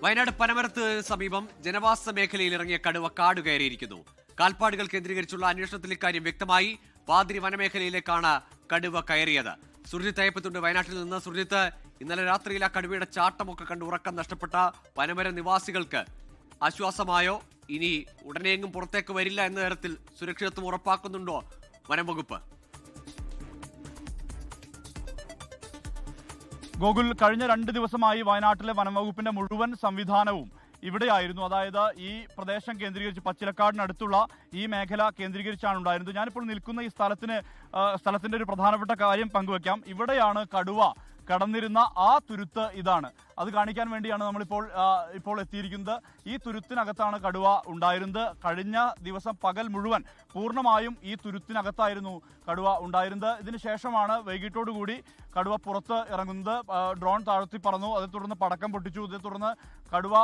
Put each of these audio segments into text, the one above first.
വയനാട് പനമരത്ത് സമീപം ജനവാസ മേഖലയിൽ ഇറങ്ങിയ കടുവ കാട് കയറിയിരിക്കുന്നു. കാൽപ്പാടുകൾ കേന്ദ്രീകരിച്ചുള്ള അന്വേഷണത്തിൽ ഇക്കാര്യം വ്യക്തമായി. പാതിരി വനമേഖലയിലേക്കാണ് കടുവ കയറിയത്. സുർജിത്ത് അയ്യപ്പത്തുണ്ട് വയനാട്ടിൽ നിന്ന്. സുർജിത്ത്, ഇന്നലെ രാത്രിയിൽ ആ കടുവയുടെ ചാട്ടമൊക്കെ കണ്ട് ഉറക്കം നഷ്ടപ്പെട്ട പനമര നിവാസികൾക്ക് ആശ്വാസമായോ? ഇനി ഉടനെയെങ്ങും പുറത്തേക്ക് വരില്ല എന്ന തരത്തിൽ സുരക്ഷിതത്വം ഉറപ്പാക്കുന്നുണ്ടോ വനം വകുപ്പ്? ഗോകുൽ, കഴിഞ്ഞ 2 ദിവസമായി വയനാട്ടിലെ വനംവകുപ്പിന്റെ മുഴുവൻ സംവിധാനവും ഇവിടെയായിരുന്നു. അതായത് ഈ പ്രദേശം കേന്ദ്രീകരിച്ച് പച്ചിലക്കാടിനടുത്തുള്ള ഈ മേഖല കേന്ദ്രീകരിച്ചാണ് ഉണ്ടായിരുന്നത്. ഞാനിപ്പോൾ നിൽക്കുന്ന ഈ സ്ഥലത്തിന്റെ ഒരു പ്രധാനപ്പെട്ട കാര്യം പങ്കുവെക്കാം. ഇവിടെയാണ് കടുവ കടന്നിരുന്ന ആ തുരുത്ത്. ഇതാണ്, അത് കാണിക്കാൻ വേണ്ടിയാണ് നമ്മളിപ്പോൾ എത്തിയിരിക്കുന്നത്. ഈ തുരുത്തിനകത്താണ് കടുവ ഉണ്ടായിരുന്നത്. കഴിഞ്ഞ ദിവസം പകൽ മുഴുവൻ പൂർണ്ണമായും ഈ തുരുത്തിനകത്തായിരുന്നു കടുവ ഉണ്ടായിരുന്നത്. ഇതിന് ശേഷമാണ് വൈകിട്ടോടുകൂടി കടുവ പുറത്ത് ഇറങ്ങുന്നത്. ഡ്രോൺ താഴ്ത്തി പറന്നു, അതേ തുടർന്ന് പടക്കം പൊട്ടിച്ചു. അതേ തുടർന്ന് കടുവ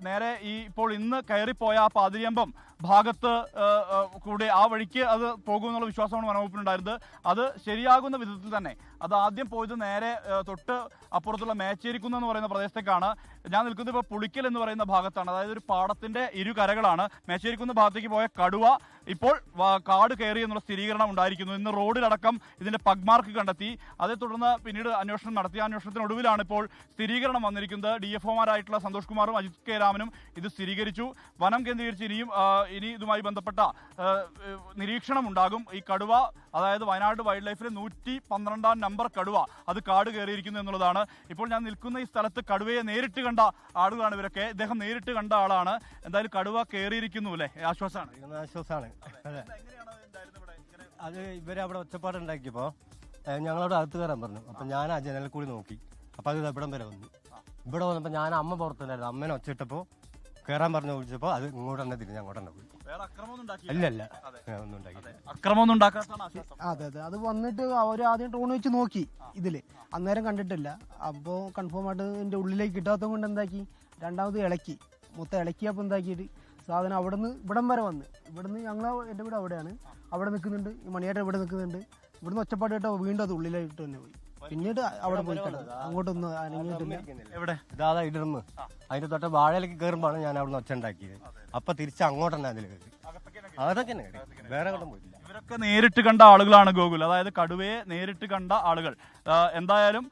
നേരെ ഇപ്പോൾ ഇന്ന് കയറിപ്പോയ ആ പാതിരിയമ്പം ഭാഗത്ത് കൂടെ ആ വഴിക്ക് അത് പോകുമെന്നുള്ള വിശ്വാസമാണ് വനവകുപ്പിനുണ്ടായിരുന്നത്. അത് ശരിയാകുന്ന വിധത്തിൽ തന്നെ അത് ആദ്യം പോയത് നേരെ തൊട്ട് അപ്പുറത്തുള്ള മേച്ചേരിക്കുന്ന് എന്ന് പറയുന്ന പ്രദേശത്തേക്കാണ്. ഞാൻ നിൽക്കുന്നത് ഇപ്പോൾ പുളിക്കൽ എന്ന് പറയുന്ന ഭാഗത്താണ്. അതായത് ഒരു പാടത്തിന്റെ ഇരുകരകളാണ്. മേച്ചേരിക്കുന്ന ഭാഗത്തേക്ക് പോയ കടുവ ഇപ്പോൾ കാട് കയറി എന്നുള്ള സ്ഥിരീകരണം ഉണ്ടായിരിക്കുന്നു. ഇന്ന് റോഡിലടക്കം ഇതിന്റെ പഗ്മാർക്ക് കണ്ടെത്തി. അതേ തുടർന്ന് പിന്നീട് അന്വേഷണം നടത്തി. അന്വേഷണത്തിനൊടുവിലാണ് ഇപ്പോൾ സ്ഥിരീകരണം വന്നിരിക്കുന്നത്. DFOമാരായിട്ടുള്ള സന്തോഷ് കുമാറും അജിത് കെ രാമനും ഇത് സ്ഥിരീകരിച്ചു. വനം കേന്ദ്രീകരിച്ച് ഇനി ഇതുമായി ബന്ധപ്പെട്ട നിരീക്ഷണം ഉണ്ടാകും. ഈ കടുവ, അതായത് വയനാട് വൈൽഡ് ലൈഫിലെ 112-ാം നമ്പർ കടുവ, അത് കാട് കയറിയിരിക്കുന്നു എന്നുള്ളതാണ്. ഇപ്പോൾ ഞാൻ നിൽക്കുന്ന ഈ സ്ഥലത്ത് കടുവയെ നേരിട്ട് കണ്ട ആളുകളാണ് ഇവരൊക്കെ. ഇദ്ദേഹം നേരിട്ട് കണ്ട ആളാണ്. എന്തായാലും കടുവ കയറിയിരിക്കുന്നു അല്ലേ? ആശ്വാസമാണ്. അത് ഇവരവിടെ ഒച്ചപ്പാടുണ്ടാക്കിയപ്പോൾ ഞങ്ങളവിടെ അകത്ത് കയറാൻ പറഞ്ഞു. അപ്പം ഞാൻ ആ ജനലിൽ കൂടി നോക്കി. അപ്പം അത് ഇവിടം വരെ വന്നു. ഇവിടെ വന്നപ്പോൾ ഞാൻ അമ്മ പുറത്തുണ്ടായിരുന്നു. അമ്മേനെ ഒച്ചിട്ടപ്പോൾ കയറാൻ പറഞ്ഞു വിളിച്ചപ്പോൾ അത് ഇങ്ങോട്ട് തന്നെ തിരിഞ്ഞ് അങ്ങോട്ട് തന്നെ പോയി. ഇല്ല ഒന്നും ഉണ്ടാക്കി. അതെ, അത് വന്നിട്ട് അവർ ആദ്യം ഡ്രോൺ വെച്ച് നോക്കി. ഇതില് അന്നേരം കണ്ടിട്ടില്ല. അപ്പോൾ കൺഫേം ആയിട്ട് എൻ്റെ ഉള്ളിലേക്ക് കിട്ടാത്തത് കൊണ്ട് എന്താക്കി, രണ്ടാമത് ഇളക്കി. മൊത്തം ഇളക്കിയപ്പോൾ എന്താക്കിയിട്ട് സാധനം അവിടുന്ന് ഇവിടം വരെ വന്ന്. ഇവിടുന്ന് എൻ്റെ വീട് അവിടെയാണ്. അവിടെ നിൽക്കുന്നുണ്ട്. ഈ മണിയേട്ടൻ ഇവിടെ നിൽക്കുന്നുണ്ട്. ഇവിടുന്ന് ഒച്ചപ്പാട് കേട്ടോ വീണ്ടും അത് ഉള്ളിലായിട്ട് തന്നെ പോയി. പിന്നീട് അവിടെ പോയി കിടന്നത്. അങ്ങോട്ടൊന്നും അനങ്ങിയിട്ടില്ല. എവിടെ ഇതാ ഇടർന്ന് അതിന്റെ തൊട്ട് വാഴയിലേക്ക് കയറുമ്പോഴാണ് ഞാൻ അവിടെ ഒച്ച ഉണ്ടാക്കിയത്. അപ്പൊ തിരിച്ച് അങ്ങോട്ട് തന്നെ അതിൽ കയറി. അതൊക്കെ തന്നെ കയറി, വേറെ കൊണ്ടും പോയിട്ടില്ല. ഇവരൊക്കെ നേരിട്ട് കണ്ട ആളുകളാണ് ഗോകുൽ. അതായത് കടുവയെ നേരിട്ട് കണ്ട ആളുകൾ. എന്തായാലും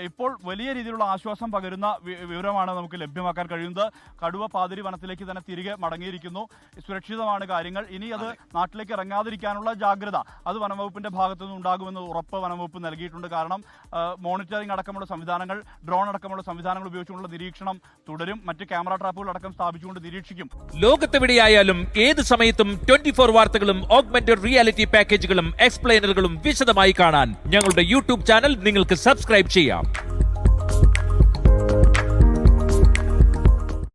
ഇപ്പോൾ വലിയ രീതിയിലുള്ള ആശ്വാസം പകരുന്ന വിവരമാണ് നമുക്ക് ലഭ്യമാക്കാൻ കഴിയുന്നത്. കടുവ പാതിരി വനത്തിലേക്ക് തന്നെ തിരികെ മടങ്ങിയിരിക്കുന്നു. സുരക്ഷിതമാണ് കാര്യങ്ങൾ. ഇനി അത് നാട്ടിലേക്ക് ഇറങ്ങാതിരിക്കാനുള്ള ജാഗ്രത അത് വനംവകുപ്പിന്റെ ഭാഗത്തു നിന്ന് ഉണ്ടാകുമെന്ന് ഉറപ്പ് വനംവകുപ്പ് നൽകിയിട്ടുണ്ട്. കാരണം മോണിറ്ററിംഗ് അടക്കമുള്ള സംവിധാനങ്ങൾ, ഡ്രോൺ അടക്കമുള്ള സംവിധാനങ്ങൾ ഉപയോഗിച്ചുകൊണ്ടുള്ള നിരീക്ഷണം തുടരും. മറ്റ് ക്യാമറ ട്രാപ്പുകൾ അടക്കം സ്ഥാപിച്ചുകൊണ്ട് നിരീക്ഷിക്കും. ലോകത്തെവിടെയായാലും ഏത് സമയത്തും 24 വാർത്തകളും ഓഗ്മെന്റഡ് റിയാലിറ്റി പാക്കേജുകളും എക്സ്പ്ലെയിനറുകളും വിശദമായി കാണാൻ ഞങ്ങളുടെ യൂട്യൂബ് ചാനൽ നിങ്ങൾക്ക് സബ്സ്ക്രൈബ് ചെയ്യാം.